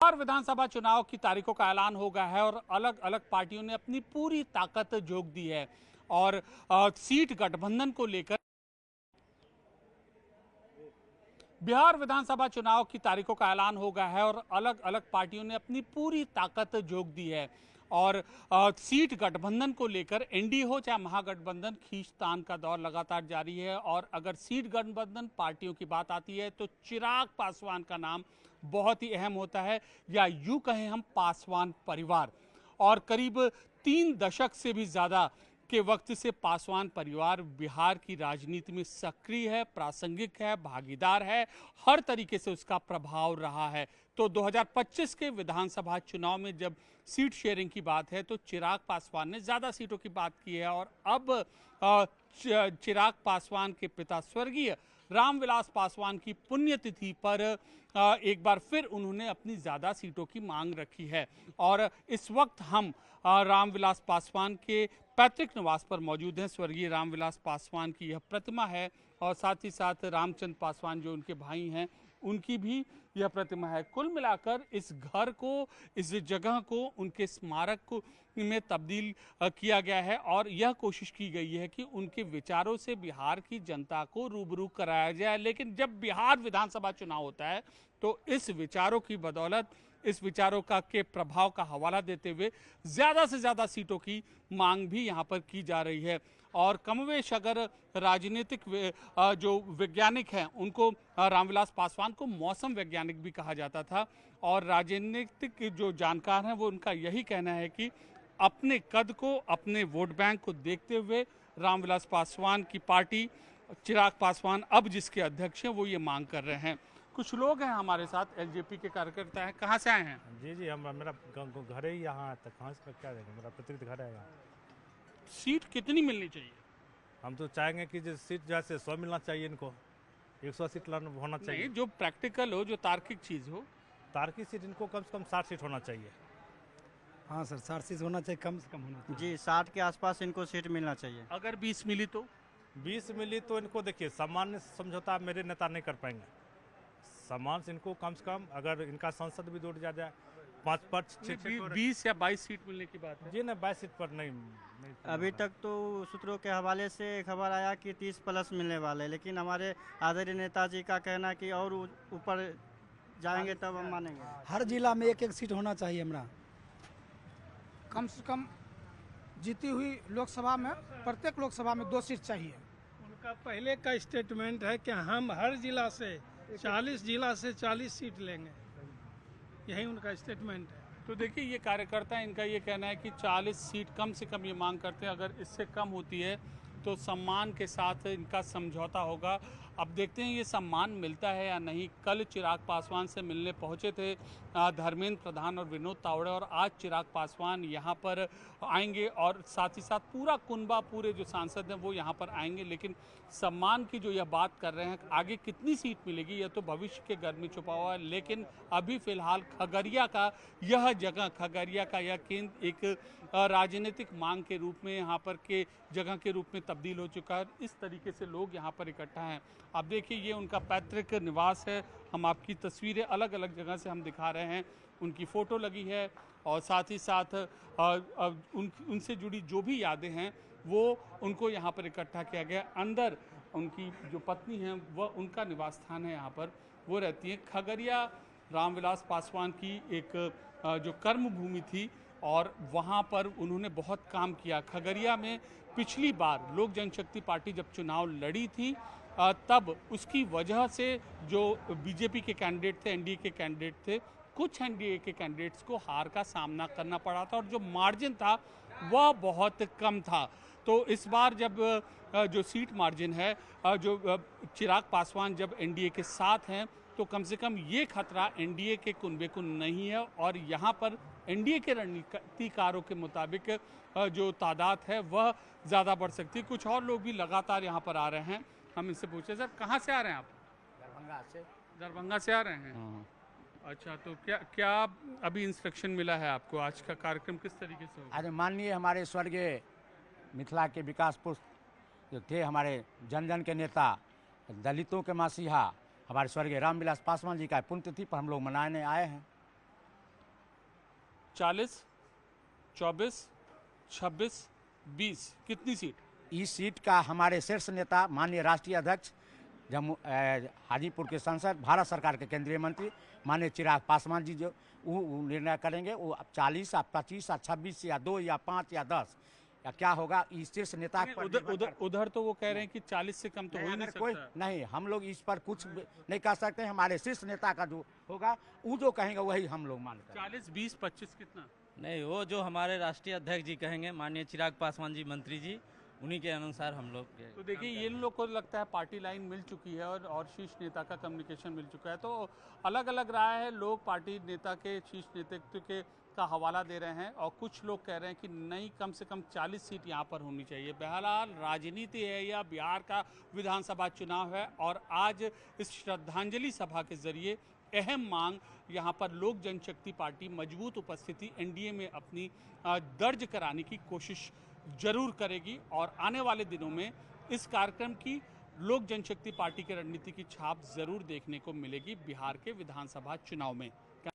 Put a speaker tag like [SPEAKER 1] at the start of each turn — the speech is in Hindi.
[SPEAKER 1] बिहार विधानसभा चुनाव की तारीखों का ऐलान हो गया है और अलग अलग पार्टियों ने अपनी पूरी ताकत झोंक दी है और सीट गठबंधन को लेकर बिहार विधानसभा चुनाव की तारीखों का ऐलान हो गया है और अलग अलग पार्टियों ने अपनी पूरी ताकत झोंक दी है और सीट गठबंधन को लेकर एनडीए हो चाहे महागठबंधन, खींचतान का दौर लगातार जारी है। और अगर सीट गठबंधन पार्टियों की बात आती है तो चिराग पासवान का नाम बहुत ही अहम होता है, या यूं कहें हम पासवान परिवार। और करीब 3 दशक से भी ज़्यादा के वक्त से पासवान परिवार बिहार की राजनीति में सक्रिय है, प्रासंगिक है, भागीदार है, हर तरीके से उसका प्रभाव रहा है। तो 2025 के विधानसभा चुनाव में जब सीट शेयरिंग की बात है तो चिराग पासवान ने ज़्यादा सीटों की बात की है और अब चिराग पासवान के पिता स्वर्गीय रामविलास पासवान की पुण्यतिथि पर एक बार फिर उन्होंने अपनी ज़्यादा सीटों की मांग रखी है। और इस वक्त हम रामविलास पासवान के पैतृक निवास पर मौजूद हैं। स्वर्गीय रामविलास पासवान की यह प्रतिमा है और साथ ही साथ रामचंद्र पासवान जो उनके भाई हैं उनकी भी यह प्रतिमा है। कुल मिलाकर इस घर को, इस जगह को उनके स्मारक को में तब्दील किया गया है और यह कोशिश की गई है कि उनके विचारों से बिहार की जनता को रूबरू कराया जाए। लेकिन जब बिहार विधानसभा चुनाव होता है तो इस विचारों की बदौलत, इस विचारों का के प्रभाव का हवाला देते हुए ज़्यादा से ज़्यादा सीटों की मांग भी यहाँ पर की जा रही है। और कमोवेश अगर राजनीतिक जो वैज्ञानिक हैं उनको, रामविलास पासवान को मौसम वैज्ञानिक भी कहा जाता था, और राजनीतिक जो जानकार हैं वो उनका यही कहना है कि अपने कद को, अपने वोट बैंक को देखते हुए रामविलास पासवान की पार्टी, चिराग पासवान अब जिसके अध्यक्ष हैं, वो ये मांग कर रहे हैं। कुछ लोग हैं हमारे साथ, एलजेपी के कार्यकर्ता हैं। कहाँ से आए हैं?
[SPEAKER 2] जी हम मेरा घर ही यहाँ तक, कहाँ से क्या देंगे, मेरा पैतृक घर है यहाँ।
[SPEAKER 1] सीट कितनी मिलनी चाहिए?
[SPEAKER 2] हम तो चाहेंगे कि जो सीट जैसे 100 मिलना चाहिए इनको, 100 सीट होना चाहिए।
[SPEAKER 1] नहीं, जो प्रैक्टिकल हो, जो तार्किक चीज़ हो।
[SPEAKER 2] तार्किक सीट इनको कम से कम 60 सीट होना चाहिए।
[SPEAKER 3] हाँ सर, 60 सीट होना चाहिए, कम से कम होना चाहिए।
[SPEAKER 4] जी 60 के आसपास इनको सीट मिलना चाहिए।
[SPEAKER 1] अगर 20 मिली तो?
[SPEAKER 2] 20 मिली तो इनको देखिए सामान्य समझौता मेरे नेता नहीं कर पाएंगे। सामान से इनको कम से कम, अगर इनका संसद भी जुड़ जाए 5
[SPEAKER 1] 20 या 22 सीट मिलने की बात है।
[SPEAKER 2] जी ना, 22 सीट पर नहीं
[SPEAKER 4] अभी तक तो सूत्रों के हवाले से खबर आया कि 30 प्लस मिलने वाले, लेकिन हमारे आदरणीय नेताजी का कहना कि और ऊपर जाएंगे तब हम मानेंगे।
[SPEAKER 3] हर जिला में एक सीट होना चाहिए। हमरा
[SPEAKER 5] कम से कम जीती हुई लोकसभा में, प्रत्येक लोकसभा में 2 सीट चाहिए।
[SPEAKER 6] उनका पहले का स्टेटमेंट है कि हम हर जिला से 40 जिला से 40 सीट लेंगे, यही उनका स्टेटमेंट है।
[SPEAKER 1] तो देखिए, ये कार्यकर्ता, इनका ये कहना है कि 40 सीट कम से कम ये मांग करते हैं। अगर इससे कम होती है तो सम्मान के साथ इनका समझौता होगा। अब देखते हैं ये सम्मान मिलता है या नहीं। कल चिराग पासवान से मिलने पहुंचे थे धर्मेंद्र प्रधान और विनोद तावड़े, और आज चिराग पासवान यहां पर आएंगे और साथ ही साथ पूरा कुनबा, पूरे जो सांसद हैं वो यहां पर आएंगे। लेकिन सम्मान की जो यह बात कर रहे हैं, आगे कितनी सीट मिलेगी यह तो भविष्य के घर में छुपा हुआ है। लेकिन अभी फिलहाल खगड़िया का यह जगह, खगड़िया का यह केंद्र एक राजनीतिक मांग के रूप में, यहाँ पर के जगह के रूप में तब्दील हो चुका है। इस तरीके से लोग यहाँ पर इकट्ठा हैं। अब देखिए, ये उनका पैतृक निवास है। हम आपकी तस्वीरें अलग अलग जगह से हम दिखा रहे हैं, उनकी फ़ोटो लगी है और साथ ही साथ उनसे जुड़ी जो भी यादें हैं वो उनको यहाँ पर इकट्ठा किया गया। अंदर उनकी जो पत्नी हैं वह, उनका निवास स्थान है यहाँ पर, वो रहती हैं। खगड़िया रामविलास पासवान की एक जो कर्म भूमि थी और वहाँ पर उन्होंने बहुत काम किया। खगड़िया में पिछली बार लोक जनशक्ति पार्टी जब चुनाव लड़ी थी तब उसकी वजह से जो बीजेपी के कैंडिडेट थे, एनडीए के कैंडिडेट थे, कुछ एनडीए के कैंडिडेट्स को हार का सामना करना पड़ा था और जो मार्जिन था वह बहुत कम था। तो इस बार जब जो सीट मार्जिन है, जो चिराग पासवान जब एनडीए के साथ हैं, तो कम से कम ये खतरा एनडीए के कुनबे को नहीं है। और यहाँ पर एनडीए के रणनीतिकारों के मुताबिक जो तादाद है वह ज़्यादा बढ़ सकती है। कुछ और लोग भी लगातार यहाँ पर आ रहे हैं, हम इनसे पूछे, सर कहाँ से आ रहे हैं आप?
[SPEAKER 4] दरभंगा से।
[SPEAKER 1] दरभंगा से आ रहे हैं? अच्छा, तो क्या अभी इंस्ट्रक्शन मिला है आपको? आज का कार्यक्रम किस तरीके से होगा?
[SPEAKER 7] अरे माननीय हमारे स्वर्गीय मिथिला के विकास पुरुष जो थे, हमारे जन जन के नेता, दलितों के मसीहा, हमारे स्वर्गीय रामविलास पासवान जी का पुण्यतिथि पर हम लोग मनाने आए हैं।
[SPEAKER 1] 40, 24, 26, 20 कितनी सीट?
[SPEAKER 7] इस सीट का हमारे शीर्ष नेता माननीय राष्ट्रीय अध्यक्ष हाजीपुर के सांसद, भारत सरकार के केंद्रीय मंत्री माननीय चिराग पासवान जी जो वो निर्णय करेंगे। वो 40 या 25 या 26 या 2 या 5 या 10 या क्या होगा, इस शीर्ष नेता पर
[SPEAKER 1] उधर उधर उधर तो वो कह रहे हैं कि 40 से कम तो हो ही नहीं
[SPEAKER 7] कोई
[SPEAKER 1] सकता।
[SPEAKER 7] नहीं, हम लोग इस पर कुछ नहीं कर सकते। हमारे शीर्ष नेता का जो होगा वो जो कहेंगे वही हम लोग मानते हैं।
[SPEAKER 1] 40, 20, 25 कितना?
[SPEAKER 8] नहीं, वो जो हमारे राष्ट्रीय अध्यक्ष जी कहेंगे, माननीय चिराग पासवान जी मंत्री जी, उन्हीं के अनुसार हम लोग
[SPEAKER 1] तो देखिए ये लोग को लगता है पार्टी लाइन मिल चुकी है और शीर्ष नेता का कम्युनिकेशन मिल चुका है, तो अलग अलग राय है। लोग पार्टी नेता के शीर्ष नेतृत्व के का हवाला दे रहे हैं और कुछ लोग कह रहे हैं कि नहीं, कम से कम 40 सीट यहाँ पर होनी चाहिए। बहरहाल राजनीति है या बिहार का विधानसभा चुनाव है और आज इस श्रद्धांजलि सभा के जरिए अहम मांग यहाँ पर लोक जनशक्ति पार्टी मजबूत उपस्थिति एनडीए में अपनी दर्ज कराने की कोशिश जरूर करेगी और आने वाले दिनों में इस कार्यक्रम की लोक जनशक्ति पार्टी की रणनीति की छाप जरूर देखने को मिलेगी बिहार के विधानसभा चुनाव में।